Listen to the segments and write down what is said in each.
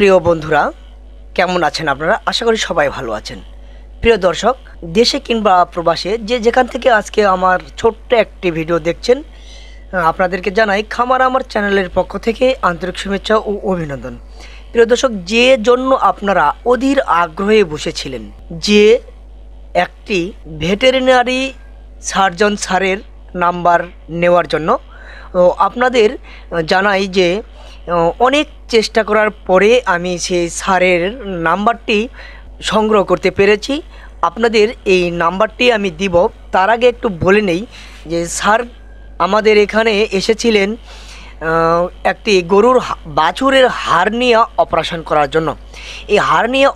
প্রিয় বন্ধুরা, কেমন আছেন আপনারা? আশা করি সবাই ভালো আছেন। প্রিয় দর্শক, দেশে কিংবা প্রবাসে যে যেখান থেকে আজকে আমার ছোট্ট একটি ভিডিও দেখছেন, আপনাদেরকে জানাই খামার আমার চ্যানেলের পক্ষ থেকে আন্তরিক শুভেচ্ছা ও অভিনন্দন। প্রিয় দর্শক, যে জন্য আপনারা অধীর আগ্রহে বসেছিলেন যে একটি ভেটেরিনারি সার্জন স্যারের নাম্বার নেওয়ার জন্য, আপনাদের জানাই যে অনেক চেষ্টা করার পরে আমি সেই স্যারের নাম্বারটি সংগ্রহ করতে পেরেছি। আপনাদের এই নাম্বারটি আমি দিব। তার আগে একটু বলে নেই যে স্যার আমাদের এখানে এসেছিলেন একটি গরুর বাছুরের হার্নিয়া অপারেশন করার জন্য। এই হার্নিয়া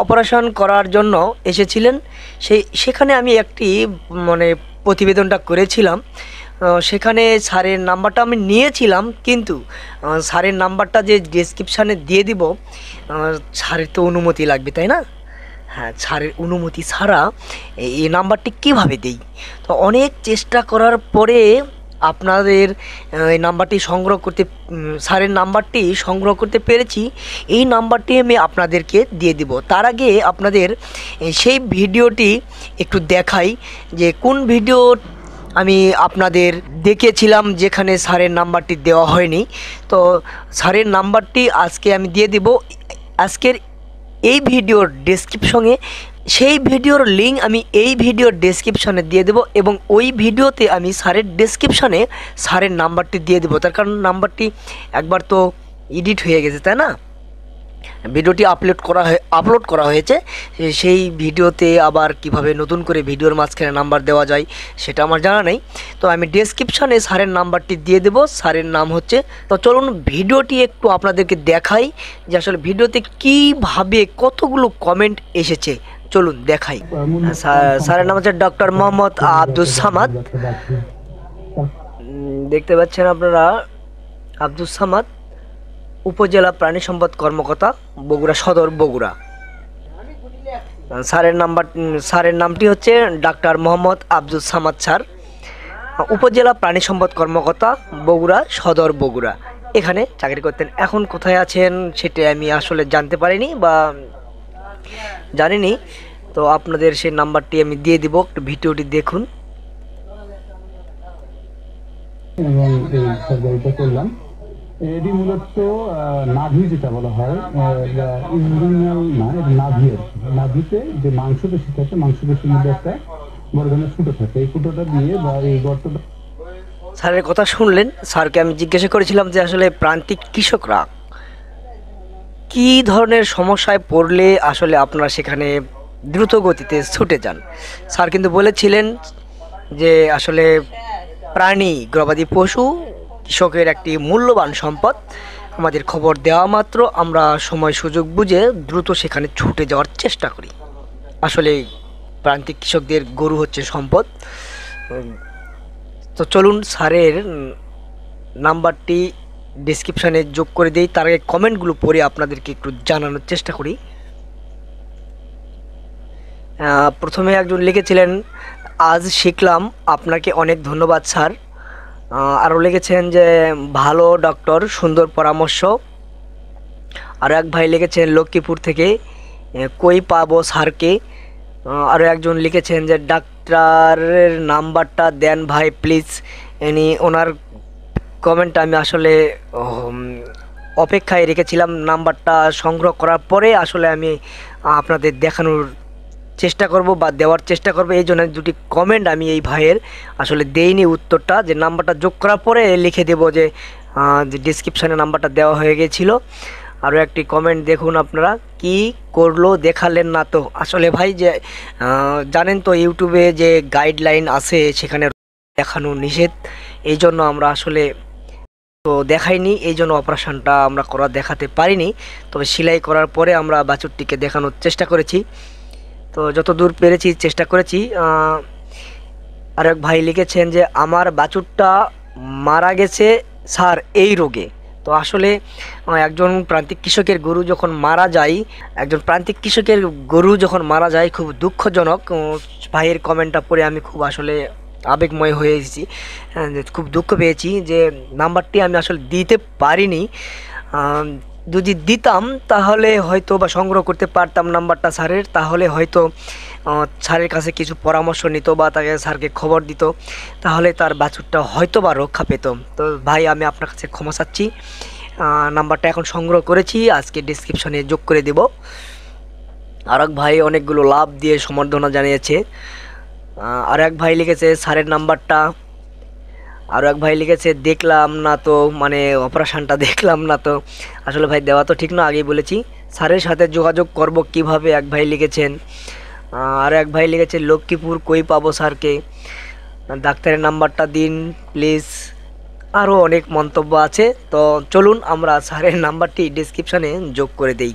অপারেশন করার জন্য এসেছিলেন। সেখানে আমি একটি প্রতিবেদনটা করেছিলাম। সেখানে স্যারের নাম্বারটা আমি নিয়েছিলাম, কিন্তু স্যারের নাম্বারটা যে ডেসক্রিপশানে দিয়ে দিব, স্যারের তো অনুমতি লাগবে, তাই না? হ্যাঁ, স্যারের অনুমতি ছাড়া এই নাম্বারটি কীভাবে দেই? তো অনেক চেষ্টা করার পরে আপনাদের এই নাম্বারটি স্যারের নাম্বারটি সংগ্রহ করতে পেরেছি। এই নাম্বারটি আমি আপনাদেরকে দিয়ে দিব। তার আগে আপনাদের সেই ভিডিওটি একটু দেখাই, যে কোন ভিডিও আমি আপনাদের দেখেছিলাম যেখানে স্যারের নাম্বারটি দেওয়া হয়নি। তো স্যারের নাম্বারটি আজকে আমি দিয়ে দিব। আজকের এই ভিডিওর ডেসক্রিপশনে সেই ভিডিওর লিঙ্ক আমি এই ভিডিওর ডেসক্রিপশনে দিয়ে দেবো, এবং ওই ভিডিওতে আমি স্যারের ডেসক্রিপশনে স্যারের নাম্বারটি দিয়ে দেবো। তার কারণ নাম্বারটি একবার তো এডিট হয়ে গেছে, তাই না? ভিডিওটি আপলোড করা হয়েছে। সেই ভিডিওতে আবার কিভাবে নতুন করে ভিডিওর মাঝখানে নাম্বার দেওয়া যায় সেটা আমার জানা নেই। তো আমি ডেসক্রিপশানে স্যারের নাম্বারটি দিয়ে দেবো। স্যারের নাম হচ্ছে, তো চলুন ভিডিওটি একটু আপনাদেরকে দেখাই যে আসলে ভিডিওতে কীভাবে কতগুলো কমেন্ট এসেছে। চলুন দেখাই। স্যারের নাম হচ্ছে ডক্টর মোহাম্মদ আব্দুস সামাদ। দেখতে পাচ্ছেন আপনারা, আব্দুস সামাদ, উপজেলা প্রাণী সম্পদ কর্মকর্তা, বগুড়া সদর, বগুড়া। স্যারের নামটি হচ্ছে ডাক্তার মোহাম্মদ আব্দুস সামাদ স্যার, উপজেলা প্রাণী সম্পদ কর্মকর্তা, বগুড়া সদর, বগুড়া। এখানে চাকরি করতেন। এখন কোথায় আছেন সেটা আমি আসলে জানতে পারিনি বা জানিনি। তো আপনাদের সেই নাম্বারটি আমি দিয়ে দিব, একটু ভিডিওটি দেখুন। এটি মূলত নাভি, যেটা বলা হয় ইন্দ্রিয়াল না, এটা নাভিতে যে মাংসপেশি থাকে, মাংসপেশির মধ্যে একটা বড় ধরনের ফুটো থাকে। এই ফুটোটা দিয়ে বা এই গর্তটা। স্যারের কথা শুনলেন। স্যারকে আমি জিজ্ঞাসা করেছিলাম যে আসলে প্রান্তিক কৃষকরা কী ধরনের সমস্যায় পড়লে আসলে আপনারা সেখানে দ্রুত গতিতে ছুটে যান। স্যার কিন্তু বলেছিলেন যে আসলে প্রাণী, গবাদি পশু কৃষকের একটি মূল্যবান সম্পদ। আমাদের খবর দেওয়া মাত্র আমরা সময় সুযোগ বুঝে দ্রুত সেখানে ছুটে যাওয়ার চেষ্টা করি। আসলে প্রান্তিক কৃষকদের গরু হচ্ছে সম্পদ। তো চলুন স্যারের নাম্বারটি ডেসক্রিপশানে যোগ করে দিই। তার আগে কমেন্টগুলো পড়ে আপনাদেরকে একটু জানানোর চেষ্টা করি। প্রথমে একজন লিখেছিলেন, আজ শিখলাম, আপনাকে অনেক ধন্যবাদ স্যার। আরও লিখেছেন যে ভালো ডক্টর, সুন্দর পরামর্শ। আরও এক ভাই লিখেছেন লক্ষ্মীপুর থেকে, কই পাবো স্যারকে। আরও একজন লিখেছেন যে ডাক্তারের নাম্বারটা দেন ভাই প্লিজ। ওনার কমেন্টটা আমি আসলে অপেক্ষায় রেখেছিলাম। নাম্বারটা সংগ্রহ করার পরে আসলে আমি আপনাদের দেখানোর চেষ্টা করব বা দেওয়ার চেষ্টা করব। এই জন্য দুটি কমেন্ট আমি এই ভাইয়ের আসলে দেইনি উত্তরটা, যে নাম্বারটা যোগ করার পরে লিখে দেব যে ডিসক্রিপশানে নাম্বারটা দেওয়া হয়ে গেছিলো। আরও একটি কমেন্ট দেখুন আপনারা, কি করলো দেখালেন না তো। আসলে ভাই যে জানেন তো ইউটিউবে যে গাইডলাইন আছে সেখানে দেখানো নিষেধ, এই জন্য আমরা আসলে তো দেখাইনি। এই জন্য অপারেশনটা আমরা দেখাতে পারিনি। তবে সেলাই করার পরে আমরা বাছুরটিকে দেখানোর চেষ্টা করেছি। তো যত দূর পেরেছি চেষ্টা করেছি। আর এক ভাই লিখেছেন যে আমার বাছুরটা মারা গেছে স্যার এই রোগে। তো আসলে একজন প্রান্তিক কৃষকের গরু যখন মারা যায় খুব দুঃখজনক। ভাইয়ের কমেন্টটা পড়ে আমি খুব আসলে আবেগময় হয়ে এসেছি, খুব দুঃখ পেয়েছি যে নাম্বারটি আমি আসলে দিতে পারিনি। আম, যদি দিতাম তাহলে হয়তো বা সংগ্রহ করতে পারতাম নাম্বারটা স্যারের, তাহলে হয়তো স্যারের কাছে কিছু পরামর্শ নিত বা তাকে স্যারকে খবর দিত, তাহলে তার বাছুরটা হয়তো বা রক্ষা পেত। তো ভাই আমি আপনার কাছে ক্ষমা চাচ্ছি। নাম্বারটা এখন সংগ্রহ করেছি, আজকে ডিসক্রিপশনে যোগ করে দেব। আর এক ভাই অনেকগুলো লাভ দিয়ে সম্বর্ধনা জানিয়েছে। আর এক ভাই লিখেছে স্যারের নাম্বারটা। আরও এক ভাই লিখেছে দেখলাম না তো, মানে অপারেশনটা দেখলাম না তো। আসলে ভাই দেওয়া তো ঠিক না, আগেই বলেছি। স্যারের সাথে যোগাযোগ করব কিভাবে, এক ভাই লিখেছেন। আর এক ভাই লিখেছে লক্ষ্মীপুর কই পাবো স্যারকে, ডাক্তারের নাম্বারটা দিন প্লিজ। আরও অনেক মন্তব্য আছে, তো চলুন আমরা স্যারের নাম্বারটি ডিসক্রিপশানে যোগ করে দেই।